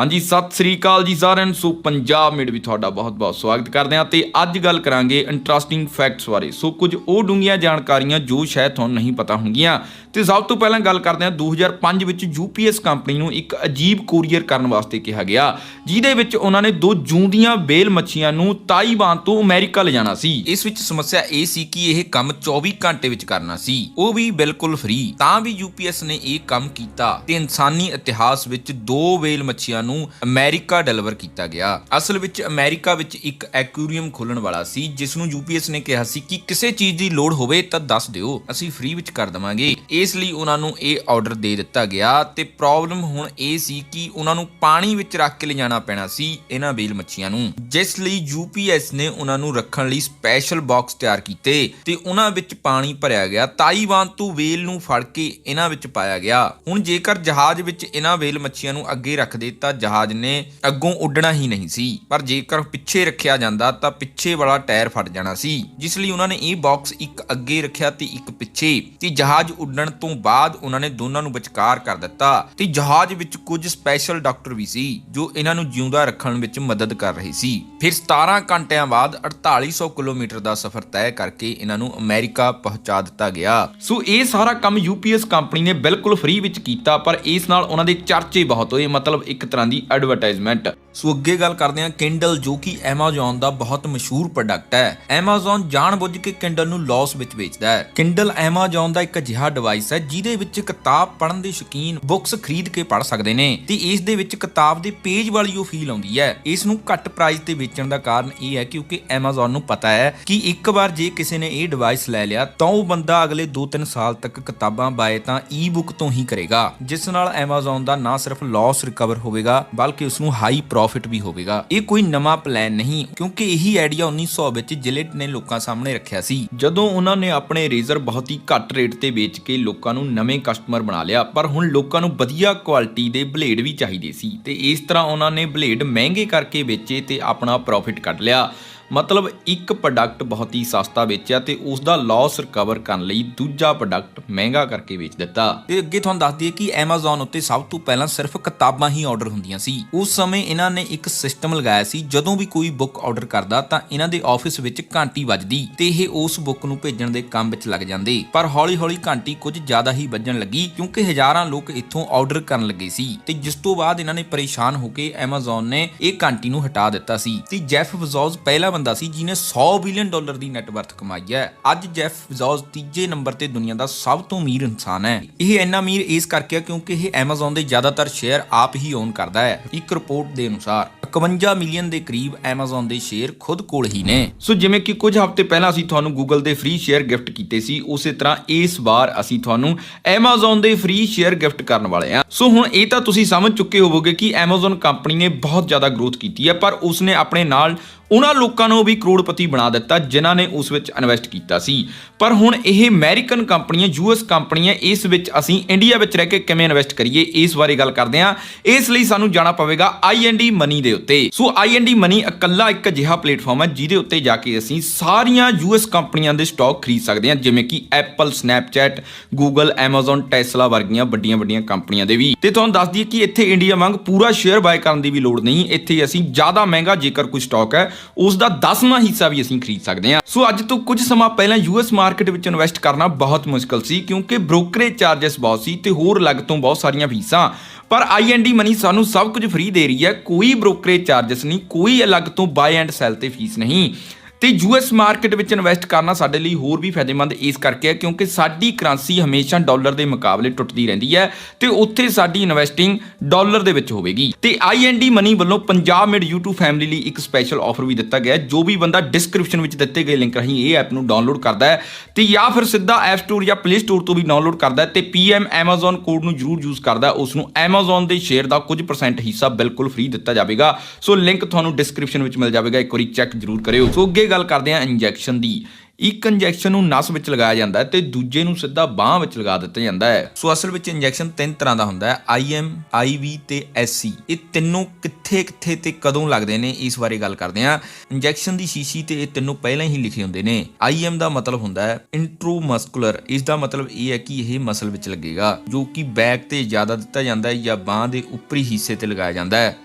हाँ जी, सत श्री अकाल जी साਰਿਆਂ ਨੂੰ। सो पंजाब मेड भी ਤੁਹਾਡਾ ਬਹੁਤ-ਬਹੁਤ ਸਵਾਗਤ ਕਰਦੇ ਹਾਂ ਤੇ ਅੱਜ ਗੱਲ ਕਰਾਂਗੇ ਇੰਟਰਸਟਿੰਗ ਫੈਕਟਸ ਬਾਰੇ। ਸੋ ਕੁਝ ਉਹ ਡੂੰਘੀਆਂ ਜਾਣਕਾਰੀਆਂ ਜੋ ਸ਼ਾਇਦ ਤੁਹਾਨੂੰ ਨਹੀਂ ਪਤਾ ਹੋਣਗੀਆਂ। ਤੇ ਸਭ ਤੋਂ ਪਹਿਲਾਂ ਗੱਲ ਕਰਦੇ ਹਾਂ 2005 ਵਿੱਚ ਯੂਪੀਐਸ ਕੰਪਨੀ ਨੂੰ ਇੱਕ ਅਜੀਬ ਕੋਰੀਅਰ ਕਰਨ ਵਾਸਤੇ ਕਿਹਾ ਗਿਆ, ਜਿਹਦੇ ਵਿੱਚ ਉਹਨਾਂ ਨੇ ਦੋ ਜੂੰਦੀਆਂ ਬੇਲ ਮੱਛੀਆਂ ਨੂੰ ਤਾਈਵਾਨ ਤੋਂ ਅਮਰੀਕਾ ਲਿਜਾਣਾ ਸੀ। ਇਸ ਵਿੱਚ ਸਮੱਸਿਆ ਇਹ ਸੀ ਕਿ ਇਹ ਕੰਮ 24 ਘੰਟੇ ਵਿੱਚ ਕਰਨਾ ਸੀ, ਉਹ ਵੀ ਬਿਲਕੁਲ ਫ੍ਰੀ। ਤਾਂ ਵੀ ਯੂਪੀਐਸ ਨੇ ਇਹ ਕੰਮ ਕੀਤਾ ਤੇ ਇਨਸਾਨੀ ਇਤਿਹਾਸ ਵਿੱਚ ਦੋ ਵੇਲ ਮੱਛੀਆਂ ਨੂੰ ਅਮਰੀਕਾ ਡਿਲੀਵਰ ਕੀਤਾ ਗਿਆ। ਅਸਲ ਵਿੱਚ ਅਮਰੀਕਾ ਵਿੱਚ ਇੱਕ ਐਕੁਆਰੀਅਮ ਖੋਲਣ ਵਾਲਾ ਸੀ, ਜਿਸ ਨੂੰ ਯੂਪੀਐਸ ਨੇ ਕਿਹਾ ਸੀ ਕਿ ਕਿਸੇ ਚੀਜ਼ ਦੀ ਲੋੜ ਹੋਵੇ ਤਾਂ ਦੱਸ ਦਿਓ, ਅਸੀਂ ਫ੍ਰੀ ਵਿੱਚ ਕਰ ਦੇਵਾਂਗੇ। ਇਸ ਲਈ ਉਹਨਾਂ ਨੂੰ ਇਹ ਆਰਡਰ ਦੇ ਦਿੱਤਾ ਗਿਆ ਤੇ ਪ੍ਰੋਬਲਮ ਹੁਣ ਇਹ ਸੀ ਕਿ ਉਹਨਾਂ ਨੂੰ ਪਾਣੀ ਵਿੱਚ ਰੱਖ ਕੇ ਲਿਜਾਣਾ ਪੈਣਾ ਸੀ ਇਹਨਾਂ ਵੇਲ ਮੱਛੀਆਂ ਨੂੰ, ਜਿਸ ਲਈ ਯੂਪੀਐਸ ਨੇ ਉਹਨਾਂ ਨੂੰ ਰੱਖਣ ਲਈ ਸਪੈਸ਼ਲ ਬਾਕਸ ਤਿਆਰ ਕੀਤੇ ਤੇ ਉਹਨਾਂ ਵਿੱਚ ਪਾਣੀ ਭਰਿਆ ਗਿਆ। ਤਾਈਵਾਨ ਤੋਂ ਵੇਲ ਨੂੰ ਫੜ ਕੇ ਇਹਨਾਂ ਵਿੱਚ ਪਾਇਆ ਗਿਆ। ਹੁਣ ਜੇਕਰ ਜਹਾਜ਼ ਵਿੱਚ ਇਹਨਾਂ ਵੇਲ ਮੱਛੀਆਂ ਨੂੰ ਅੱਗੇ ਰੱਖਦੇ ਤਾਂ ਜਹਾਜ਼ ਨੇ ਅੱਗੋਂ ਉੱਡਣਾ ਹੀ ਨਹੀਂ ਸੀ, ਪਰ ਜੇਕਰ ਪਿੱਛੇ ਰੱਖਿਆ ਜਾਂਦਾ ਤਾਂ ਪਿੱਛੇ ਵਾਲਾ ਟਾਇਰ ਫਟ ਜਾਣਾ ਸੀ। ਜਿਸ ਲਈ ਉਹਨਾਂ ਨੇ ਇਹ ਬਾਕਸ ਇੱਕ ਅੱਗੇ ਰੱਖਿਆ ਤੇ ਇੱਕ ਪਿੱਛੇ, ਤੇ ਜਹਾਜ਼ ਉੱਡਣ ਤੋਂ ਬਾਅਦ ਉਹਨਾਂ ਨੇ ਦੋਨਾਂ ਨੂੰ ਵਿਚਕਾਰ ਕਰ ਦਿੱਤਾ। ਤੇ ਜਹਾਜ਼ ਵਿੱਚ ਕੁਝ ਸਪੈਸ਼ਲ ਡਾਕਟਰ ਵੀ ਸੀ ਜੋ ਇਹਨਾਂ ਨੂੰ ਜਿਉਂਦਾ ਰੱਖਣ ਵਿੱਚ ਮਦਦ ਕਰ ਰਹੇ ਸੀ। ਫਿਰ 17 ਘੰਟਿਆਂ ਬਾਅਦ 4800 ਕਿਲੋਮੀਟਰ ਦਾ ਸਫ਼ਰ ਤੈਅ ਕਰਕੇ ਇਹਨਾਂ ਨੂੰ ਅਮਰੀਕਾ ਪਹੁੰਚਾ ਦਿੱਤਾ ਗਿਆ। ਸੋ ਇਹ ਸਾਰਾ ਕੰਮ ਯੂਪੀਐਸ ਕੰਪਨੀ ਨੇ ਬਿਲਕੁਲ ਫ੍ਰੀ ਵਿੱਚ ਕੀਤਾ, ਪਰ ਇਸ ਨਾਲ ਉਹਨਾਂ ਦੇ ਚਰਚੇ ਬਹੁਤ ਹੋਏ, ਮਤਲਬ ਇੱਕ ਤਰ੍ਹਾਂ ਦੀ ਐਡਵਰਟਾਈਜ਼ਮੈਂਟ। ਸੋ ਅੱਗੇ ਗੱਲ ਕਰਦੇ ਹਾਂ ਕਿੰਡਲ, ਜੋ ਕਿ ਐਮਾਜ਼ਨ ਦਾ ਬਹੁਤ ਮਸ਼ਹੂਰ ਪ੍ਰੋਡਕਟ ਹੈ। ਐਮਾਜ਼ਨ ਜਾਣਬੁੱਝ ਕੇ ਕਿੰਡਲ ਨੂੰ ਲਾਸ ਵਿੱਚ ਵੇਚਦਾ ਹੈ। ਕਿੰਡਲ ਐਮਾਜ਼ਨ ਦਾ ਇੱਕ ਅਜਿਹਾ ਡਿਵਾਈਸ ਹੈ ਜਿਹਦੇ ਵਿੱਚ ਕਿਤਾਬ ਪੜ੍ਹਨ ਦੇ ਸ਼ੌਕੀਨ ਬੁੱਕਸ ਖਰੀਦ ਕੇ ਪੜ੍ਹ ਸਕਦੇ ਨੇ ਤੇ ਇਸ ਦੇ ਵਿੱਚ ਕਿਤਾਬ ਦੇ ਪੇਜ ਵਾਲੀ ਉਹ ਫੀਲ ਆਉਂਦੀ ਹੈ। ਇਸ ਨੂੰ ਘੱਟ ਪ੍ਰਾਈਸ ਤੇ ਵੇਚਣ ਦਾ ਕਾਰਨ ਇਹ ਹੈ ਕਿਉਂਕਿ ਐਮਾਜ਼ਨ ਨੂੰ ਪਤਾ ਹੈ ਕਿ ਇੱਕ ਵਾਰ ਜੇ ਕਿਸੇ ਨੇ ਇਹ ਡਿਵਾਈਸ ਲੈ ਲਿਆ ਤਾਂ ਉਹ ਬੰਦਾ ਅਗਲੇ 2-3 ਸਾਲ ਤੱਕ ਕਿਤਾਬਾਂ ਬਾਏ ਤਾਂ ਈ-ਬੁੱਕ ਤੋਂ ਹੀ ਕਰੇਗਾ, ਜਿਸ ਨਾਲ ਐਮਾਜ਼ਨ ਦਾ ਨਾ ਸਿਰਫ ਲਾਸ ਰਿਕਵਰ ਹੋਵੇਗਾ ਬਲਕਿ ਉਸ ਨੂੰ ਹਾਈ ਪ੍ਰੋਫਿਟ ਵੀ ਹੋਵੇਗਾ। ਇਹ ਕੋਈ ਨਵਾਂ ਪਲਾਨ ਨਹੀਂ, ਕਿਉਂਕਿ ਇਹੀ ਆਈਡੀਆ 1900 ਵਿੱਚ ਜਿਲੇਟ ਨੇ ਲੋਕਾਂ ਸਾਹਮਣੇ ਰੱਖਿਆ ਸੀ, ਜਦੋਂ ਉਹਨਾਂ ਨੇ ਆਪਣੇ ਰੇਜ਼ਰ ਬਹੁਤ ਹੀ ਘੱਟ ਰੇਟ ਤੇ ਵੇਚ ਕੇ ਲੋਕਾਂ ਨੂੰ ਨਵੇਂ ਕਸਟਮਰ ਬਣਾ ਲਿਆ। ਪਰ ਹੁਣ ਲੋਕਾਂ ਨੂੰ ਵਧੀਆ ਕੁਆਲਿਟੀ ਦੇ ਬਲੇਡ ਵੀ ਚਾਹੀਦੇ ਸੀ ਤੇ ਇਸ ਤਰ੍ਹਾਂ ਉਹਨਾਂ ਨੇ ਬਲੇਡ ਮਹਿੰਗੇ ਕਰਕੇ ਵੇਚੇ ਤੇ ਆਪਣਾ ਪ੍ਰੋਫਿਟ ਕੱਢ ਲਿਆ। ਮਤਲਬ ਇੱਕ ਪ੍ਰੋਡਕਟ ਬਹੁਤ ਹੀ ਸਸਤਾ ਵੇਚਿਆ ਤੇ ਉਸ ਦਾ ਲਾਸ ਰਿਕਵਰ ਕਰਨ ਲਈ ਦੂਜਾ ਪ੍ਰੋਡਕਟ ਮਹਿੰਗਾ ਕਰਕੇ ਵੇਚ ਦਿੱਤਾ। ਤੇ ਅੱਗੇ ਤੁਹਾਨੂੰ ਦੱਸ ਦਈਏ ਕਿ ਐਮਾਜ਼ਨ ਉੱਤੇ ਸਭ ਤੋਂ ਪਹਿਲਾਂ ਸਿਰਫ ਕਿਤਾਬਾਂ ਹੀ ਆਰਡਰ ਹੁੰਦੀਆਂ ਸੀ। ਉਸ ਸਮੇਂ ਇਹਨਾਂ ਨੇ ਇੱਕ ਸਿਸਟਮ ਲਗਾਇਆ ਸੀ, ਜਦੋਂ ਵੀ ਕੋਈ ਬੁੱਕ ਆਰਡਰ ਕਰਦਾ ਤਾਂ ਇਹਨਾਂ ਦੇ ਆਫਿਸ ਵਿੱਚ ਘੰਟੀ ਵੱਜਦੀ ਤੇ ਇਹ ਉਸ ਬੁੱਕ ਨੂੰ ਭੇਜਣ ਦੇ ਕੰਮ ਵਿੱਚ ਲੱਗ ਜਾਂਦੇ। ਪਰ ਹੌਲੀ-ਹੌਲੀ ਘੰਟੀ ਕੁਝ ਜ਼ਿਆਦਾ ਹੀ ਵੱਜਣ ਲੱਗੀ, ਕਿਉਂਕਿ ਹਜ਼ਾਰਾਂ ਲੋਕ ਇੱਥੋਂ ਆਰਡਰ ਕਰਨ ਲੱਗੇ ਸੀ ਤੇ ਜਿਸ ਤੋਂ ਬਾਅਦ ਇਹਨਾਂ ਨੇ ਪਰੇਸ਼ਾਨ ਹੋ ਕੇ ਐਮਾਜ਼ਨ ਨੇ ਇਹ ਘੰਟੀ ਨੂੰ ਹਟਾ ਦਿੱਤਾ ਸੀ। ਤੇ ਜੈਫ ਬੇਜ਼ੋਸ ਪਹਿਲਾ ਬੰਦਾ ਸੀ ਜਿਹਨੇ $100 ਬਿਲੀਅਨ ਦੀ ਨੈਟ ਵਰਥ ਕਮਾਈ ਹੈ। ਅੱਜ ਜੈਫ ਬੇਜ਼ੋਸ ਤੀਜੇ ਨੰਬਰ ਤੇ ਦੁਨੀਆ ਦਾ ਸਭ ਤੋਂ ਅਮੀਰ ਇਨਸਾਨ ਹੈ। ਇਹ ਇੰਨਾ ਅਮੀਰ ਇਸ ਕਰਕੇ ਹੈ ਕਿਉਂਕਿ ਇਹ ਐਮਾਜ਼ਨ ਦੇ ਜ਼ਿਆਦਾਤਰ ਸ਼ੇਅਰ ਆਪ ਹੀ ਓਨ ਕਰਦਾ ਹੈ। ਇੱਕ ਰਿਪੋਰਟ ਦੇ ਅਨੁਸਾਰ 51 ਮਿਲੀਅਨ ਦੇ ਕਰੀਬ ਐਮਾਜ਼ਨ ਦੇ ਸ਼ੇਅਰ ਖੁਦ ਕੋਲ ਹੀ ਨੇ। ਸੋ ਜਿਵੇਂ ਕਿ ਕੁਝ ਹਫ਼ਤੇ ਪਹਿਲਾਂ ਅਸੀਂ ਤੁਹਾਨੂੰ ਗੂਗਲ ਦੇ ਫ੍ਰੀ ਸ਼ੇਅਰ ਗਿਫਟ ਕੀਤੇ ਸੀ, ਉਸੇ ਤਰ੍ਹਾਂ ਇਸ ਵਾਰ ਅਸੀਂ ਤੁਹਾਨੂੰ ਐਮਾਜ਼ਨ ਦੇ ਫ੍ਰੀ ਸ਼ੇਅਰ ਗਿਫਟ ਕਰਨ ਵਾਲੇ ਹਾਂ। ਸੋ ਹੁਣ ਇਹ ਤਾਂ ਤੁਸੀਂ ਸਮਝ ਚੁੱਕੇ ਹੋਵੋਗੇ ਕਿ ਐਮਾਜ਼ਨ ਕੰਪਨੀ ਨੇ ਬਹੁਤ ਜ਼ਿਆਦਾ ਗਰੋਥ ਕੀਤੀ ਹੈ, ਪਰ ਉਸਨੇ ਆਪਣੇ ਨਾਲ ਉਹਨਾਂ ਲੋਕਾਂ ਨੂੰ ਵੀ ਕਰੋੜਪਤੀ ਬਣਾ ਦਿੱਤਾ ਜਿਨ੍ਹਾਂ ਨੇ ਉਸ ਵਿੱਚ ਇਨਵੈਸਟ ਕੀਤਾ ਸੀ। ਪਰ ਹੁਣ ਇਹ ਅਮਰੀਕਨ ਕੰਪਨੀਆਂ, ਯੂਐਸ ਕੰਪਨੀਆਂ, ਇਸ ਵਿੱਚ ਅਸੀਂ ਇੰਡੀਆ ਵਿੱਚ ਰਹਿ ਕੇ ਕਿਵੇਂ ਇਨਵੈਸਟ ਕਰੀਏ, ਇਸ ਬਾਰੇ ਗੱਲ ਕਰਦੇ ਹਾਂ। ਇਸ ਲਈ ਸਾਨੂੰ ਜਾਣਾ ਪਵੇਗਾ ਆਈ&ਡੀ ਮਨੀ ਦੇ ਉੱਤੇ। ਸੋ ਆਈ&ਡੀ ਮਨੀ ਇਕੱਲਾ ਇੱਕ ਅਜਿਹਾ ਪਲੇਟਫਾਰਮ ਹੈ ਜਿਹਦੇ ਉੱਤੇ ਜਾ ਕੇ ਅਸੀਂ ਸਾਰੀਆਂ ਯੂਐਸ ਕੰਪਨੀਆਂ ਦੇ ਸਟਾਕ ਖਰੀਦ ਸਕਦੇ ਹਾਂ, ਜਿਵੇਂ ਕਿ Apple, Snapchat, Google, Amazon, Tesla ਵਰਗੀਆਂ ਵੱਡੀਆਂ ਕੰਪਨੀਆਂ ਦੇ ਵੀ। ਤੇ ਤੁਹਾਨੂੰ ਦੱਸ ਦਈਏ ਕਿ ਇੱਥੇ ਇੰਡੀਆ ਵਾਂਗ ਪੂਰਾ ਸ਼ੇਅਰ ਬਾਏ ਕਰਨ ਦੀ ਵੀ ਲੋੜ ਨਹੀਂ। ਇੱਥੇ ਅਸੀਂ ਜ਼ਿਆਦਾ ਮਹਿੰਗਾ ਜੇਕਰ ਕੋਈ ਸਟਾਕ ਹੈ ਉਸ ਦਾ 10ਵਾਂ ਹਿੱਸਾ ਵੀ ਅਸੀਂ ਖਰੀਦ ਸਕਦੇ ਹਾਂ। ਸੋ ਅੱਜ ਤੋਂ ਕੁਝ ਸਮਾਂ ਪਹਿਲਾਂ ਯੂਐਸ ਮਾਰਕੀਟ ਵਿੱਚ ਇਨਵੈਸਟ ਕਰਨਾ ਬਹੁਤ ਮੁਸ਼ਕਲ ਸੀ, ਕਿਉਂਕਿ ਬ੍ਰੋਕਰੇਜ ਚਾਰजेस ਬਹੁਤ ਸੀ ਤੇ ਹੋਰ ਅਲੱਗ ਤੋਂ ਬਹੁਤ ਸਾਰੀਆਂ ਫੀਸਾਂ। ਪਰ ਆਈ&ਡੀ ਮਨੀ ਸਾਨੂੰ ਸਭ ਕੁਝ ਫ੍ਰੀ ਦੇ ਰਹੀ ਹੈ, ਕੋਈ ਬ੍ਰੋਕਰੇਜ ਚਾਰजेस ਨਹੀਂ, ਕੋਈ ਅਲੱਗ ਤੋਂ ਬਾਏ ਐਂਡ ਸੈਲ ਤੇ ਫੀਸ ਨਹੀਂ। ਤੇ ਯੂਐਸ ਮਾਰਕੀਟ ਵਿੱਚ ਇਨਵੈਸਟ ਕਰਨਾ ਸਾਡੇ ਲਈ ਹੋਰ ਵੀ ਫਾਇਦੇਮੰਦ ਇਸ ਕਰਕੇ ਹੈ ਕਿਉਂਕਿ ਸਾਡੀ ਕਰੰਸੀ ਹਮੇਸ਼ਾ ਡਾਲਰ ਦੇ ਮੁਕਾਬਲੇ ਟੁੱਟਦੀ ਰਹਿੰਦੀ ਹੈ ਤੇ ਉੱਥੇ ਸਾਡੀ ਇਨਵੈਸਟਿੰਗ ਡਾਲਰ ਦੇ ਵਿੱਚ ਹੋਵੇਗੀ। ਤੇ ਆਈ&ਡੀ ਮਨੀ ਵੱਲੋਂ ਪੰਜਾਬ ਮੇਡ YouTube ਫੈਮਿਲੀ ਲਈ ਇੱਕ ਸਪੈਸ਼ਲ ਆਫਰ ਵੀ ਦਿੱਤਾ ਗਿਆ ਹੈ। ਜੋ ਵੀ ਬੰਦਾ ਡਿਸਕ੍ਰਿਪਸ਼ਨ ਵਿੱਚ ਦਿੱਤੇ ਗਏ ਲਿੰਕ ਰਾਹੀਂ ਇਹ ਐਪ ਨੂੰ ਡਾਊਨਲੋਡ ਕਰਦਾ ਹੈ ਤੇ ਜਾਂ ਫਿਰ ਸਿੱਧਾ ਐਪ ਸਟੋਰ ਜਾਂ ਪਲੇ ਸਟੋਰ ਤੋਂ ਵੀ ਡਾਊਨਲੋਡ ਕਰਦਾ ਹੈ ਤੇ PM ਐਮਾਜ਼ਨ ਕੋਡ ਨੂੰ ਜ਼ਰੂਰ ਯੂਜ਼ ਕਰਦਾ, ਉਸ ਨੂੰ ਐਮਾਜ਼ਨ ਦੇ ਸ਼ੇਅਰ ਦਾ ਕੁਝ % ਹਿੱਸਾ ਬਿਲਕੁਲ ਫ੍ਰੀ ਦਿੱਤਾ ਜਾਵੇਗਾ। ਸੋ ਲਿੰਕ ਤੁਹਾਨੂੰ ਡਿਸਕ੍ਰਿਪਸ਼ਨ ਵਿੱਚ ਮਿਲ ਜਾਵੇਗਾ, ਇੱਕ ਵਾਰੀ ਚੈੱਕ ਜ਼ਰੂਰ ਕਰਿਓ। ਸੋ ਅੱਗੇ ਗੱਲ ਕਰਦੇ ਹਾਂ ਇੰਜੈਕਸ਼ਨ ਦੀ। ਇੱਕ ਇੰਜੈਕਸ਼ਨ ਨੂੰ ਨਸ ਵਿੱਚ ਲਗਾਇਆ ਜਾਂਦਾ ਹੈ ਤੇ ਦੂਜੇ ਨੂੰ ਸਿੱਧਾ ਬਾਹ ਵਿੱਚ ਲਗਾ ਦਿੱਤਾ ਜਾਂਦਾ ਹੈ। ਸੋ ਅਸਲ ਵਿੱਚ ਇੰਜੈਕਸ਼ਨ ਤਿੰਨ ਤਰ੍ਹਾਂ ਦਾ ਹੁੰਦਾ ਹੈ, IM, IV ਤੇ SC। ਇਹ ਤਿੰਨੋਂ ਕਿੱਥੇ ਤੇ ਕਦੋਂ ਲੱਗਦੇ ਨੇ ਇਸ ਬਾਰੇ ਗੱਲ ਕਰਦੇ ਹਾਂ। ਇੰਜੈਕਸ਼ਨ ਦੀ ਸ਼ੀਸ਼ੀ ਤੇ ਇਹ ਤਿੰਨੋਂ ਪਹਿਲਾਂ ਹੀ ਲਿਖੇ ਹੁੰਦੇ ਨੇ। IM ਦਾ ਮਤਲਬ ਹੁੰਦਾ ਹੈ ਇੰਟਰੋਮਸਕੂਲਰ, ਇਸ ਦਾ ਮਤਲਬ ਇਹ ਹੈ ਕਿ ਇਹ ਮਸਲ ਵਿੱਚ ਲੱਗੇਗਾ, ਜੋ ਕਿ ਬੈਕ ਤੇ ਜ਼ਿਆਦਾ ਦਿੱਤਾ ਜਾਂਦਾ ਹੈ ਜਾਂ ਬਾਹ ਦੇ ਉੱਪਰੀ ਹਿੱਸੇ ਤੇ ਲਗਾਇਆ ਜਾਂਦਾ ਹੈ,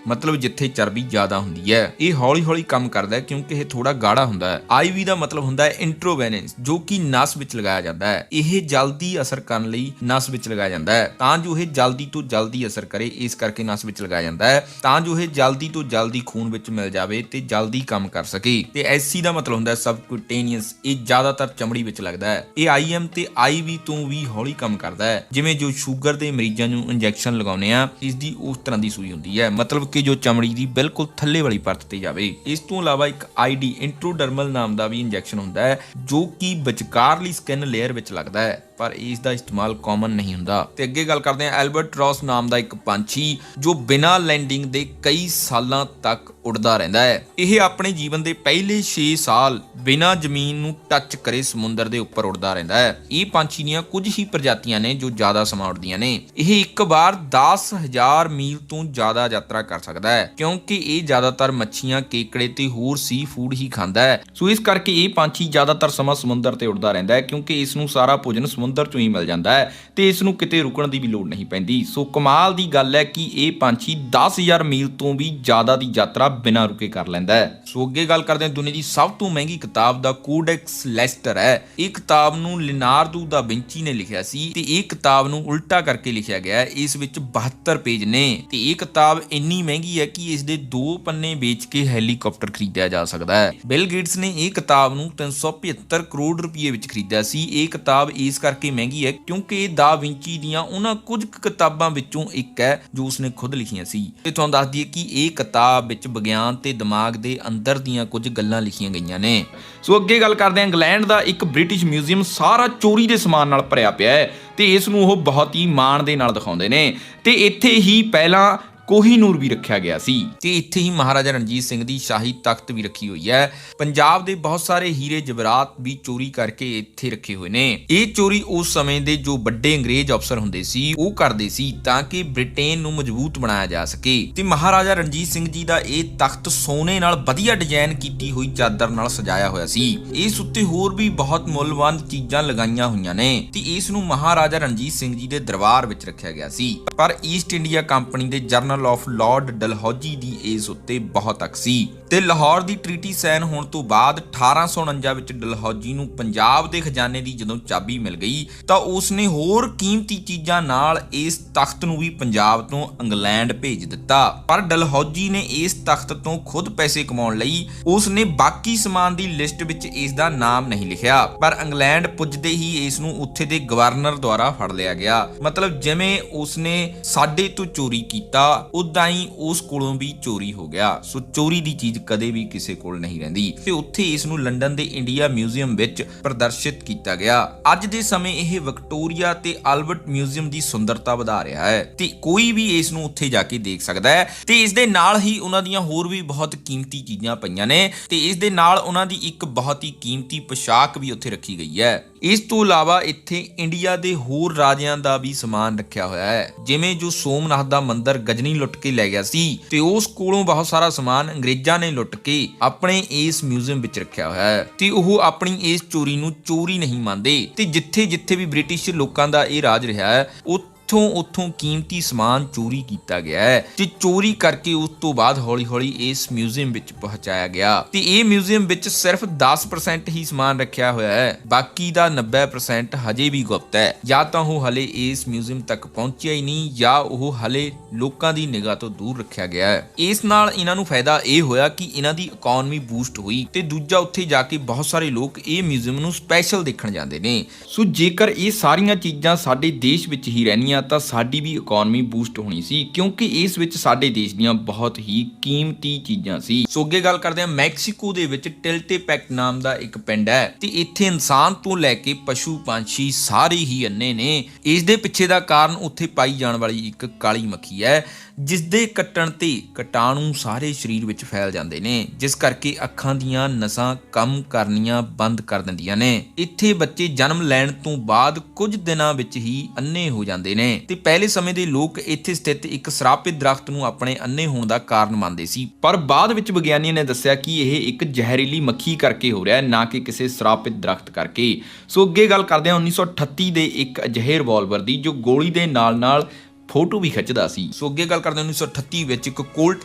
ਮਤਲਬ ਜਿੱਥੇ ਚਰਬੀ ਜ਼ਿਆਦਾ ਹੁੰਦੀ ਹੈ। ਇਹ ਹੌਲੀ ਕੰਮ ਕਰਦਾ ਹੈ ਕਿਉਂਕਿ ਇਹ ਥੋੜਾ ਗਾੜਾ ਹੁੰਦਾ ਹੈ। IV ਦਾ ਮਤਲਬ ਹੁੰਦਾ ਹੈ ਇੰਟਰੋਵੈਨਸ, ਜੋ ਕਿ ਨਸ ਵਿੱਚ ਲਗਾਇਆ ਜਾਂਦਾ ਹੈ। ਇਹ ਜਲਦੀ ਅਸਰ ਕਰਨ ਲਈ ਨਸ ਵਿੱਚ ਲਗਾਇਆ ਜਾਂਦਾ ਹੈ ਤਾਂ ਜੋ ਇਹ ਜਲਦੀ ਤੋਂ ਜਲਦੀ ਅਸਰ ਕਰੇ, ਇਸ ਕਰਕੇ ਨਸ ਵਿੱਚ ਲਗਾਇਆ ਜਾਂਦਾ ਹੈ ਤਾਂ ਜੋ ਇਹ ਜਲਦੀ ਤੋਂ ਜਲਦੀ ਖੂਨ ਵਿੱਚ ਮਿਲ ਜਾਵੇ ਤੇ ਜਲਦੀ ਕੰਮ ਕਰ ਸਕੇ। ਤੇ SC ਦਾ ਮਤਲਬ ਹੁੰਦਾ ਹੈ ਸਬਕੂਟੇਨੀਅਸ, ਇਹ ਜ਼ਿਆਦਾਤਰ ਚਮੜੀ ਵਿੱਚ ਲੱਗਦਾ ਹੈ। ਇਹ IM ਤੇ IV ਤੋਂ ਵੀ ਹੌਲੀ ਕੰਮ ਕਰਦਾ ਹੈ। ਜਿਵੇਂ ਜੋ ਸ਼ੂਗਰ ਦੇ ਮਰੀਜ਼ਾਂ ਨੂੰ ਇੰਜੈਕਸ਼ਨ ਲਗਾਉਂਦੇ ਆ, ਇਸ ਦੀ ਉਸ ਤਰ੍ਹਾਂ ਦੀ ਸੂਈ ਹੁੰਦੀ ਹੈ, ਮਤਲਬ ਕਿ ਜੋ ਚਮੜੀ ਦੀ ਬਿਲਕੁਲ ਥੱਲੇ ਵਾਲੀ ਪਰਤ ਤੇ ਜਾਵੇ। ਇਸ ਤੋਂ ਇਲਾਵਾ ਇੱਕ ID ਇੰਟਰੋਡਰਮਲ ਨਾਮ ਦਾ ਵੀ ਇੰਜੈਕਸ਼ਨ ਹੁੰਦਾ ਹੈ, ਜੋ ਕਿ ਵਿਚਕਾਰਲੀ ਸਕਿਨ ਲੇਅਰ ਵਿੱਚ ਲੱਗਦਾ ਹੈ, ਪਰ ਇਸ ਦਾ ਇਸਤੇਮਾਲ ਕਾਮਨ ਨਹੀਂ ਹੁੰਦਾ। ਤੇ ਅੱਗੇ ਗੱਲ ਕਰਦੇ ਹਾਂ ਐਲਬਰਟਰੋਸ ਨਾਮ ਦਾ ਇੱਕ ਪੰਛੀ, ਜੋ ਬਿਨਾਂ ਲੈਂਡਿੰਗ ਦੇ ਕਈ ਸਾਲਾਂ ਤੱਕ ਉੱਡਦਾ ਰਹਿੰਦਾ ਹੈ। ਇਹ ਆਪਣੇ ਜੀਵਨ ਦੇ ਪਹਿਲੇ 6 ਸਾਲ ਬਿਨਾਂ ਜ਼ਮੀਨ ਨੂੰ ਟੱਚ ਕਰੇ ਸਮੁੰਦਰ ਦੇ ਉੱਪਰ ਉੱਡਦਾ ਰਹਿੰਦਾ ਹੈ। ਇਹ ਪੰਛੀ ਦੀਆਂ ਕੁਝ ਹੀ ਪ੍ਰਜਾਤੀਆਂ ਨੇ ਜੋ ਜ਼ਿਆਦਾ ਸਮਾਂ ਉੱਡਦੀਆਂ ਨੇ। ਇਹ ਇੱਕ ਵਾਰ 10,000 ਮੀਲ ਤੋਂ ਜ਼ਿਆਦਾ ਯਾਤਰਾ ਕਰ ਸਕਦਾ ਹੈ, ਕਿਉਂਕਿ ਇਹ ਜ਼ਿਆਦਾਤਰ ਮੱਛੀਆਂ, ਕੇਕੜੇ ਤੇ ਹੋਰ ਸੀ ਫੂਡ ਹੀ ਖਾਂਦਾ ਹੈ। ਸੋ ਇਸ ਕਰਕੇ ਇਹ ਪੰਛੀ ਜ਼ਿਆਦਾਤਰ ਸਮਾਂ ਸਮੁੰਦਰ ਤੇ ਉੱਡਦਾ ਰਹਿੰਦਾ ਹੈ, ਕਿਉਂਕਿ ਇਸ ਨੂੰ ਸਾਰਾ ਭੋਜਨ ਸਮੁੰਦਰ ਚੋਂ ਹੀ ਮਿਲ ਜਾਂਦਾ ਹੈ ਤੇ ਇਸ ਨੂੰ ਕਿਤੇ ਰੁਕਣ ਦੀ ਵੀ ਲੋੜ ਨਹੀਂ ਪੈਂਦੀ। ਸੋ ਕਮਾਲ ਦੀ ਗੱਲ ਹੈ ਕਿ ਇਹ ਪੰਛੀ 10,000 ਮੀਲ ਤੋਂ ਵੀ ਜ਼ਿਆਦਾ ਦੀ ਯਾਤਰਾ ਬਿਨਾਂ ਰੁਕੇ ਕਰ ਲੈਂਦਾ ਹੈ। ਸੋ ਅੱਗੇ ਗੱਲ ਕਰਦੇ ਹਾਂ ਦੁਨੀਆ ਦੀ ਸਭ ਤੋਂ ਮਹਿੰਗੀ ਕਿਤਾਬ ਦਾ ਕੋਡੈਕਸ ਲੈਸਟਰ ਹੈ। ਇਹ ਕਿਤਾਬ ਨੂੰ ਲਿਨਾਰਦੋ ਦਾ ਵਿੰਚੀ ਨੇ ਲਿਖਿਆ ਸੀ ਤੇ ਇਹ ਕਿਤਾਬ ਨੂੰ ਉਲਟਾ ਕਰਕੇ ਲਿਖਿਆ ਗਿਆ ਹੈ। ਇਸ ਵਿੱਚ 72 ਪੇਜ ਨੇ ਤੇ ਇਹ ਕਿਤਾਬ ਇੰਨੀ ਮਹਿੰਗੀ ਹੈ ਕਿ ਇਸ ਦੇ 2 ਪੰਨੇ ਵੇਚ ਕੇ ਹੈਲੀਕਾਪਟਰ ਖਰੀਦਿਆ ਜਾ ਸਕਦਾ ਹੈ। ਬਿਲ ਗੇਟਸ ਨੇ ਇਹ ਕਿਤਾਬ ਨੂੰ 375 ਕਰੋੜ ਰੁਪਏ ਵਿੱਚ ਖਰੀਦਿਆ ਸੀ। ਇਹ ਕਿਤਾਬ ਇਸ ਕਰਕੇ ਮਹਿੰਗੀ ਹੈ ਕਿਉਂਕਿ ਇਹ ਦਾ ਵਿੰਚੀ ਦੀਆਂ ਉਹਨਾਂ ਕੁਝ ਕਿਤਾਬਾਂ ਵਿੱਚੋਂ ਇੱਕ ਹੈ ਜੋ ਉਸਨੇ ਖੁਦ ਲਿਖੀਆਂ ਸੀ। ਤੇ ਤੁਹਾਨੂੰ ਦੱਸ ਦਈਏ ਕਿ ਇਹ ਕਿਤਾਬ ਵਿੱਚ ਵਿਗਿਆਨ ਤੇ ਦਿਮਾਗ ਦੇ ਅੰਦਰ ਦੀਆਂ ਕੁਝ ਗੱਲਾਂ ਲਿਖੀਆਂ ਗਈਆਂ ਨੇ। ਸੋ ਅੱਗੇ ਗੱਲ ਕਰਦੇ ਹਾਂ ਇੰਗਲੈਂਡ ਦਾ ਇੱਕ ਬ੍ਰਿਟਿਸ਼ ਮਿਊਜ਼ੀਅਮ ਸਾਰਾ ਚੋਰੀ ਦੇ ਸਮਾਨ ਨਾਲ ਭਰਿਆ ਪਿਆ ਹੈ ਤੇ ਇਸ ਨੂੰ ਉਹ ਬਹੁਤ ਹੀ ਮਾਣ ਦੇ ਨਾਲ ਦਿਖਾਉਂਦੇ ਨੇ। ਤੇ ਇੱਥੇ ਹੀ ਪਹਿਲਾਂ ਕੋਹੀਨੂਰ ਵੀ ਰੱਖਿਆ ਗਿਆ ਸੀ ਤੇ ਇੱਥੇ ਹੀ ਮਹਾਰਾਜਾ ਰਣਜੀਤ ਸਿੰਘ ਦੀ ਸ਼ਾਹੀ ਤਖਤ ਵੀ ਰੱਖੀ ਹੋਈ ਹੈ। ਪੰਜਾਬ ਦੇ ਬਹੁਤ ਸਾਰੇ ਹੀਰੇ ਜਵਾਹਰਾਤ ਵੀ ਚੋਰੀ ਕਰਕੇ ਇੱਥੇ ਰੱਖੇ ਹੋਏ ਨੇ। ਇਹ ਚੋਰੀ ਉਸ ਸਮੇਂ ਦੇ ਜੋ ਵੱਡੇ ਅੰਗਰੇਜ਼ ਅਫਸਰ ਹੁੰਦੇ ਸੀ ਉਹ ਕਰਦੇ ਸੀ ਤਾਂ ਕਿ ਬ੍ਰਿਟੇਨ ਨੂੰ ਮਜ਼ਬੂਤ ਬਣਾਇਆ ਜਾ ਸਕੇ। ਤੇ ਮਹਾਰਾਜਾ ਰਣਜੀਤ ਸਿੰਘ ਜੀ ਦਾ ਇਹ ਤਖਤ ਸੋਨੇ ਨਾਲ ਵਧੀਆ ਡਿਜ਼ਾਈਨ ਕੀਤੀ ਹੋਈ ਚਾਦਰ ਨਾਲ ਸਜਾਇਆ ਹੋਇਆ ਸੀ। ਇਸ ਉੱਤੇ ਹੋਰ ਵੀ ਬਹੁਤ ਮੁੱਲਵਾਨ ਚੀਜ਼ਾਂ ਲਗਾਈਆਂ ਹੋਈਆਂ ਨੇ ਤੇ ਇਸ ਨੂੰ ਮਹਾਰਾਜਾ ਰਣਜੀਤ ਸਿੰਘ ਜੀ ਦੇ ਦਰਬਾਰ ਵਿੱਚ ਰੱਖਿਆ ਗਿਆ ਸੀ। ਪਰ ਈਸਟ ਇੰਡੀਆ ਕੰਪਨੀ ਦੇ ਜਰਨਲ ਆਫ ਲਾਰਡ ਡਲਹੌਜੀ ਦੀ ਇਸ ਉੱਤੇ ਬਹੁਤ ਹੱਕ ਸੀ ਤੇ ਲਾਹੌਰ ਦੀ ਟ੍ਰੀਟੀ ਸਾਈਨ ਹੋਣ ਤੋਂ ਬਾਅਦ 1849 ਵਿੱਚ ਡਲਹੌਜੀ ਨੂੰ ਪੰਜਾਬ ਦੇ ਖਜ਼ਾਨੇ ਦੀ ਜਦੋਂ ਚਾਬੀ ਮਿਲ ਗਈ ਤਾਂ ਉਸਨੇ ਹੋਰ ਕੀਮਤੀ ਚੀਜ਼ਾਂ ਨਾਲ ਇਸ ਤਖਤ ਨੂੰ ਵੀ ਪੰਜਾਬ ਤੋਂ ਇੰਗਲੈਂਡ ਭੇਜ ਦਿੱਤਾ। ਪਰ ਡਲਹੌਜੀ ਨੇ ਇਸ ਤਖਤ ਤੋਂ ਖੁਦ ਪੈਸੇ ਕਮਾਉਣ ਲਈ ਉਸਨੇ ਬਾਕੀ ਸਮਾਨ ਦੀ ਲਿਸਟ ਵਿੱਚ ਇਸ ਦਾ ਨਾਮ ਨਹੀਂ ਲਿਖਿਆ, ਪਰ ਇੰਗਲੈਂਡ ਪੁੱਜਦੇ ਹੀ ਇਸ ਨੂੰ ਉੱਥੇ ਦੇ ਗਵਰਨਰ ਦੁਆਰਾ ਫੜ ਲਿਆ ਗਿਆ। ਮਤਲਬ ਜਿਵੇਂ ਉਸਨੇ ਸਾਡੇ ਤੋਂ ਚੋਰੀ ਕੀਤਾ ਉਦਾਂ ਹੀ ਉਸ ਕੋਲੋਂ ਵੀ ਚੋਰੀ ਹੋ ਗਿਆ। ਸੋ ਚੋਰੀ ਦੀ ਚੀਜ਼ ਕਦੇ ਵੀ ਕਿਸੇ ਕੋਲ ਨਹੀਂ ਰਹਿੰਦੀ ਤੇ ਉੱਥੇ ਇਸ ਨੂੰ ਲੰਡਨ ਦੇ ਇੰਡੀਆ ਮਿਊਜ਼ੀਅਮ ਵਿੱਚ ਪ੍ਰਦਰਸ਼ਿਤ ਕੀਤਾ ਗਿਆ। ਅੱਜ ਦੇ ਸਮੇਂ ਇਹ ਵਿਕਟੋਰੀਆ ਤੇ ਆਲਬਰਟ ਮਿਊਜ਼ੀਅਮ ਦੀ ਸੁੰਦਰਤਾ ਵਧਾ ਰਿਹਾ ਹੈ ਤੇ ਕੋਈ ਵੀ ਇਸ ਨੂੰ ਉੱਥੇ ਜਾ ਕੇ ਦੇਖ ਸਕਦਾ ਹੈ। ਤੇ ਇਸ ਦੇ ਨਾਲ ਹੀ ਉਹਨਾਂ ਦੀਆਂ ਹੋਰ ਵੀ ਬਹੁਤ ਕੀਮਤੀ ਚੀਜ਼ਾਂ ਪਈਆਂ ਨੇ ਤੇ ਇਸ ਦੇ ਨਾਲ ਉਹਨਾਂ ਦੀ ਇੱਕ ਬਹੁਤ ਹੀ ਕੀਮਤੀ ਪੋਸ਼ਾਕ ਵੀ ਉੱਥੇ ਰੱਖੀ ਗਈ ਹੈ। ਇਸ ਤੋਂ ਇਲਾਵਾ ਇੱਥੇ ਇੰਡੀਆ ਦੇ ਹੋਰ ਰਾਜਿਆਂ ਦਾ ਵੀ ਸਮਾਨ ਰੱਖਿਆ ਹੋਇਆ ਹੈ, ਜਿਵੇਂ ਜੋ ਸੋਮਨਾਥ ਦਾ ਮੰਦਿਰ ਗਜਨੀ ਲੁੱਟ ਕੇ ਲੈ ਗਿਆ ਸੀ ਤੇ ਉਸ ਕੋਲੋਂ ਬਹੁਤ ਸਾਰਾ ਸਮਾਨ ਅੰਗਰੇਜ਼ਾਂ ਨੇ ਲੁੱਟ ਕੇ ਆਪਣੇ ਇਸ ਮਿਊਜ਼ੀਅਮ ਵਿੱਚ ਰੱਖਿਆ ਹੋਇਆ ਹੈ ਤੇ ਉਹ ਆਪਣੀ ਇਸ ਚੋਰੀ ਨੂੰ ਚੋਰੀ ਨਹੀਂ ਮੰਨਦੇ। ਤੇ ਜਿੱਥੇ ਵੀ ਬ੍ਰਿਟਿਸ਼ ਲੋਕਾਂ ਦਾ ਇਹ ਰਾਜ ਰਿਹਾ ਹੈ ਉੱਥੋਂ ਕੀਮਤੀ ਸਮਾਨ ਚੋਰੀ ਕੀਤਾ ਗਿਆ ਹੈ ਤੇ ਚੋਰੀ ਕਰਕੇ ਉਸ ਤੋਂ ਬਾਅਦ ਹੌਲੀ-ਹੌਲੀ ਇਸ ਮਿਊਜ਼ੀਅਮ ਵਿੱਚ ਪਹੁੰਚਾਇਆ ਗਿਆ ਤੇ ਇਹ ਮਿਊਜ਼ੀਅਮ ਵਿੱਚ ਸਿਰਫ 10% ਹੀ ਸਮਾਨ ਰੱਖਿਆ ਹੋਇਆ ਹੈ, ਬਾਕੀ ਦਾ 90% ਹਜੇ ਵੀ ਗੁਪਤ ਹੈ। ਜਾਂ ਤਾਂ ਉਹ ਹਲੇ ਇਸ ਮਿਊਜ਼ੀਅਮ ਤੱਕ ਪਹੁੰਚਿਆ ਹੀ ਨਹੀਂ ਜਾਂ ਉਹ ਹਲੇ ਲੋਕਾਂ ਦੀ ਨਿਗਾਹ ਤੋਂ ਦੂਰ ਰੱਖਿਆ ਗਿਆ ਹੈ। ਇਸ ਨਾਲ ਇਹਨਾਂ ਨੂੰ ਫਾਇਦਾ ਇਹ ਹੋਇਆ ਕਿ ਇਹਨਾਂ ਦੀ ਇਕਨੋਮੀ ਬੂਸਟ ਹੋਈ ਤੇ ਦੂਜਾ ਉੱਥੇ ਜਾ ਕੇ ਬਹੁਤ ਸਾਰੇ ਲੋਕ ਇਹ ਮਿਊਜ਼ੀਅਮ ਨੂੰ ਸਪੈਸ਼ਲ ਦੇਖਣ ਜਾਂਦੇ ਨੇ। ਸੋ ਜੇਕਰ ਇਹ ਸਾਰੀਆਂ ਚੀਜ਼ਾਂ ਸਾਡੇ ਦੇਸ਼ ਵਿੱਚ ਹੀ ਰਹਿਣੀਆਂ ਗਈਆਂ ਤਾਂ ਸਾਡੀ ਵੀ ਇਕਨੋਮੀ ਬੂਸਟ ਹੋਣੀ ਸੀ, ਕਿਉਂਕਿ ਇਸ ਵਿੱਚ ਸਾਡੇ ਦੇਸ਼ ਦੀਆਂ ਬਹੁਤ ਹੀ ਕੀਮਤੀ ਚੀਜ਼ਾਂ ਸੀ। ਸੋ ਅੱਗੇ ਗੱਲ ਕਰਦੇ ਹਾਂ, ਮੈਕਸੀਕੋ ਦੇ ਵਿੱਚ ਟਿਲਟੇਪੈਕ ਨਾਮ ਦਾ ਇੱਕ ਪਿੰਡ ਹੈ ਤੇ ਇੱਥੇ ਇਨਸਾਨ ਤੋਂ ਲੈ ਕੇ ਪਸ਼ੂ ਪੰਛੀ ਸਾਰੇ ਹੀ ਅੰਨੇ ਨੇ। ਇਸ ਦੇ ਪਿੱਛੇ ਦਾ ਕਾਰਨ ਉੱਥੇ ਪਾਈ ਜਾਣ ਵਾਲੀ ਇੱਕ ਕਾਲੀ ਮੱਖੀ ਹੈ, ਜਿਸ ਦੇ ਕੱਟਣ ਤੇ ਕੀਟਾਣੂ ਸਾਰੇ ਸਰੀਰ ਵਿੱਚ ਫੈਲ ਜਾਂਦੇ ਨੇ, ਜਿਸ ਕਰਕੇ ਅੱਖਾਂ ਦੀਆਂ ਨਸਾਂ ਕੰਮ ਕਰਨੀਆਂ ਬੰਦ ਕਰ ਦਿੰਦੀਆਂ ਨੇ। ਇੱਥੇ ਬੱਚੇ ਜਨਮ ਲੈਣ ਤੋਂ ਬਾਅਦ ਕੁਝ ਦਿਨਾਂ ਵਿੱਚ ਹੀ ਅੰਨੇ ਹੋ ਜਾਂਦੇ ਨੇ ਤੇ ਪਹਿਲੇ ਸਮੇਂ ਦੇ ਲੋਕ ਇੱਥੇ ਸਥਿਤ ਇੱਕ ਸਰਾਪਿਤ ਦਰਖਤ ਨੂੰ ਆਪਣੇ ਅੰਨੇ ਹੋਣ ਦਾ ਕਾਰਨ ਮੰਨਦੇ ਸੀ, ਪਰ ਬਾਅਦ ਵਿੱਚ ਵਿਗਿਆਨੀਆਂ ਨੇ ਦੱਸਿਆ ਕਿ ਇਹ ਇੱਕ ਜ਼ਹਿਰੀਲੀ ਮੱਖੀ ਕਰਕੇ ਹੋ ਰਿਹਾ ਹੈ, ਨਾ ਕਿ ਕਿਸੇ ਸਰਾਪਿਤ ਦਰਖਤ ਕਰਕੇ। ਸੋ ਅੱਗੇ ਗੱਲ ਕਰਦੇ ਹਾਂ 1938 ਦੇ ਇੱਕ ਅਜਿਹੇ ਰਿਵਾਲਵਰ ਦੀ ਜੋ ਗੋਲੀ ਦੇ ਨਾਲ ਫੋਟੋ ਵੀ ਖਿੱਚਦਾ ਸੀ। ਸੋ ਅੱਗੇ ਗੱਲ ਕਰਦੇ ਹਾਂ 1938 ਵਿੱਚ ਇੱਕ ਕੋਲਟ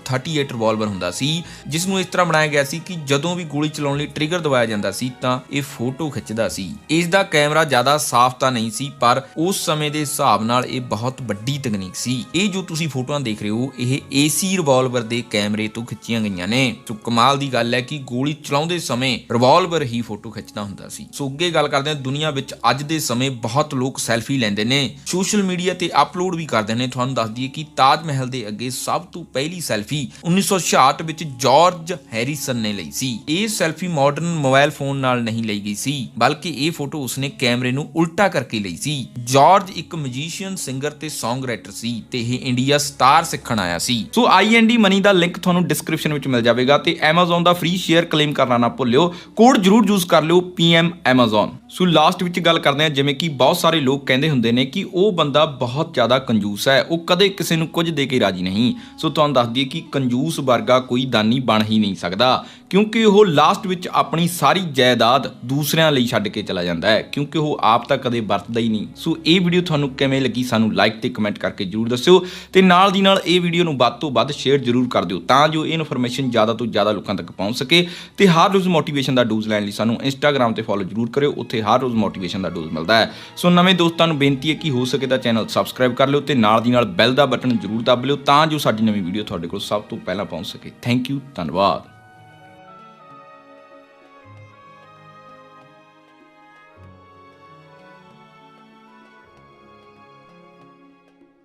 38 ਰਿਵਾਲਵਰ ਹੁੰਦਾ ਸੀ, ਜਿਸ ਨੂੰ ਇਸ ਤਰ੍ਹਾਂ ਬਣਾਇਆ ਗਿਆ ਸੀ ਕਿ ਜਦੋਂ ਵੀ ਗੋਲੀ ਚਲਾਉਣ ਲਈ ਟ੍ਰਿਗਰ ਦਬਾਇਆ ਜਾਂਦਾ ਸੀ ਤਾਂ ਇਹ ਫੋਟੋ ਖਿੱਚਦਾ ਸੀ। ਇਸ ਦਾ ਕੈਮਰਾ ਜ਼ਿਆਦਾ ਸਾਫ਼ ਤਾਂ ਨਹੀਂ ਸੀ, ਪਰ ਉਸ ਸਮੇਂ ਦੇ ਹਿਸਾਬ ਨਾਲ ਇਹ ਬਹੁਤ ਵੱਡੀ ਤਕਨੀਕ ਸੀ। ਇਹ ਜੋ ਤੁਸੀਂ ਫੋਟੋਆਂ ਦੇਖ ਰਹੇ ਹੋ, ਇਹ AC ਰਿਵਾਲਵਰ ਦੇ ਕੈਮਰੇ ਤੋਂ ਖਿੱਚੀਆਂ ਗਈਆਂ ਨੇ। ਸੋ ਕਮਾਲ ਦੀ ਗੱਲ ਹੈ ਕਿ ਗੋਲੀ ਚਲਾਉਂਦੇ ਸਮੇਂ ਰਿਵਾਲਵਰ ਹੀ ਫੋਟੋ ਖਿੱਚਦਾ ਹੁੰਦਾ ਸੀ। ਸੋ ਅੱਗੇ ਗੱਲ ਕਰਦੇ ਹਾਂ, ਦੁਨੀਆ ਵਿੱਚ ਅੱਜ ਦੇ ਸਮੇਂ ਬਹੁਤ ਲੋਕ ਸੈਲਫੀ ਲੈਂਦੇ ਨੇ, ਸੋਸ਼ਲ ਮੀਡੀਆ ਤੇ ਅਪਲੋਡ ਵੀ ਕਰਦੇ ਨੇ। ਤੁਹਾਨੂੰ ਦੱਸ ਦਈਏ ਕਿ ਤਾਜ ਮਹਿਲ ਦੇ ਅੱਗੇ ਸਭ ਤੋਂ ਪਹਿਲੀ ਸੈਲਫੀ 1966 ਵਿੱਚ ਜਾਰਜ ਹੈਰੀਸਨ ਨੇ ਲਈ ਸੀ। ਇਹ ਸੈਲਫੀ ਮਾਡਰਨ ਮੋਬਾਈਲ ਫੋਨ ਨਾਲ ਨਹੀਂ ਲਈ ਗਈ ਸੀ, ਬਲਕਿ ਇਹ ਫੋਟੋ ਉਸਨੇ ਕੈਮਰੇ ਨੂੰ ਉਲਟਾ ਕਰਕੇ ਲਈ ਸੀ। ਜਾਰਜ ਇੱਕ ਮਿਊਜ਼ੀਸ਼ੀਅਨ, ਸਿੰਗਰ ਤੇ ਸੌਂਗ ਰਾਈਟਰ ਸੀ ਤੇ ਇਹ ਇੰਡੀਆ ਸਟਾਰ ਸਿੱਖਣ ਆਇਆ ਸੀ। ਸੋ IND ਮਨੀ ਦਾ ਲਿੰਕ ਤੁਹਾਨੂੰ ਡਿਸਕ੍ਰਿਪਸ਼ਨ ਵਿੱਚ ਮਿਲ ਜਾਵੇਗਾ ਤੇ Amazon ਦਾ ਫ੍ਰੀ ਸ਼ੇਅਰ ਕਲੇਮ ਕਰਨਾ ਨਾ ਭੁੱਲਿਓ। ਕੋਡ ਜ਼ਰੂਰ ਯੂਜ਼ ਕਰ ਲਿਓ PM Amazon। ਸੋ ਲਾਸਟ ਵਿੱਚ ਗੱਲ ਕਰਦੇ ਹਾਂ, ਜਿਵੇਂ ਕਿ ਬਹੁਤ ਸਾਰੇ ਲੋਕ ਕਹਿੰਦੇ ਹੁੰਦੇ ਨੇ ਕਿ ਉਹ ਬੰਦਾ ਬਹੁਤ ਜ਼ਿਆਦਾ ਕੰਜੂਸ ਹੈ, ਉਹ ਕਦੇ ਕਿਸੇ ਨੂੰ ਕੁਝ ਦੇ ਕੇ ਰਾਜੀ ਨਹੀਂ। ਸੋ ਤੁਹਾਨੂੰ ਦੱਸ ਦਈਏ ਕਿ ਕੰਜੂਸ ਵਰਗਾ ਕੋਈ ਦਾਨੀ ਬਣ ਹੀ ਨਹੀਂ ਸਕਦਾ, ਕਿਉਂਕਿ ਉਹ ਲਾਸਟ ਵਿੱਚ ਆਪਣੀ ਸਾਰੀ ਜਾਇਦਾਦ ਦੂਸਰਿਆਂ ਲਈ ਛੱਡ ਕੇ ਚਲਾ ਜਾਂਦਾ ਹੈ, ਕਿਉਂਕਿ ਉਹ ਆਪ ਤਾਂ ਕਦੇ ਵਰਤਦਾ ਹੀ ਨਹੀਂ। ਸੋ ਇਹ ਵੀਡੀਓ ਤੁਹਾਨੂੰ ਕਿਵੇਂ ਲੱਗੀ ਸਾਨੂੰ ਲਾਈਕ ਤੇ ਕਮੈਂਟ ਕਰਕੇ ਜ਼ਰੂਰ ਦੱਸਿਓ ਤੇ ਨਾਲ ਦੀ ਨਾਲ ਇਹ ਵੀਡੀਓ ਨੂੰ ਵੱਧ ਤੋਂ ਵੱਧ ਸ਼ੇਅਰ ਜ਼ਰੂਰ ਕਰ ਦਿਓ, ਤਾਂ ਜੋ ਇਹ ਇਨਫੋਰਮੇਸ਼ਨ ਜ਼ਿਆਦਾ ਤੋਂ ਜ਼ਿਆਦਾ ਲੋਕਾਂ ਤੱਕ ਪਹੁੰਚ ਸਕੇ। ਤੇ ਹਰ ਰੋਜ਼ ਮੋਟੀਵੇਸ਼ਨ ਦਾ ਡੋਜ਼ ਲੈਣ ਲਈ ਸਾਨੂੰ ਇੰਸਟਾਗ੍ਰਾਮ ਤੇ ਫੋਲੋ ਜ਼ਰੂਰ ਕਰਿਓ, ਉੱਥੇ ਹਰ ਰੋਜ਼ ਮੋਟੀਵੇਸ਼ਨ ਦਾ ਡੋਜ਼ ਮਿਲਦਾ ਹੈ। ਸੋ ਨਵੇਂ ਦੋਸਤਾਂ ਨੂੰ ਬੇਨਤੀ ਹੈ ਕਿ ਹੋ ਸਕੇ ਤਾਂ ਚੈਨਲ ਸਬਸਕ੍ਰਾਈਬ ਕਰ ਲਿਓ ਤੇ ਨਾਲ ਦੀ ਨਾਲ ਬੈਲ ਦਾ ਬਟਨ ਜ਼ਰੂਰ ਦਬ ਲਿਓ, ਤਾਂ ਜੋ ਸਾਡੀ ਨਵੀਂ ਵੀਡੀਓ ਤੁਹਾਡੇ ਕੋਲ ਸਭ ਤੋਂ ਪਹਿਲਾਂ ਪਹੁੰਚ ਸਕੇ। ਥੈਂਕ ਯੂ, ਧੰਨਵਾਦ।